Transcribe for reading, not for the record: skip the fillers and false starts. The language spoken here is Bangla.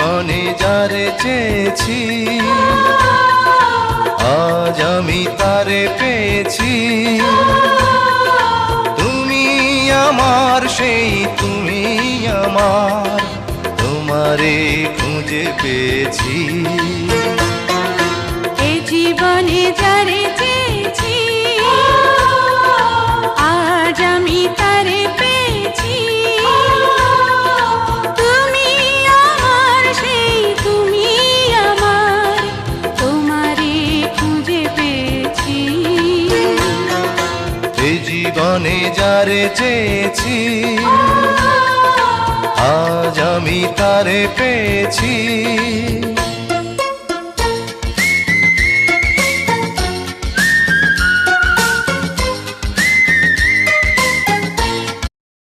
জীবনে যারে চেয়েছি আজ আমি তারে পেয়েছি। তুমি আমার সেই তুমি আমার, তোমারে খুঁজে পেয়েছি। এ জীবনে যারে চেয়েছি আজ আমি তারে পেয়েছি। তুমি আমার সেই তুমি আমার, তোমারে খুঁজে পেয়েছি। এ জীবনে যারে চেয়েছি আজ আমি তারে পেয়েছি।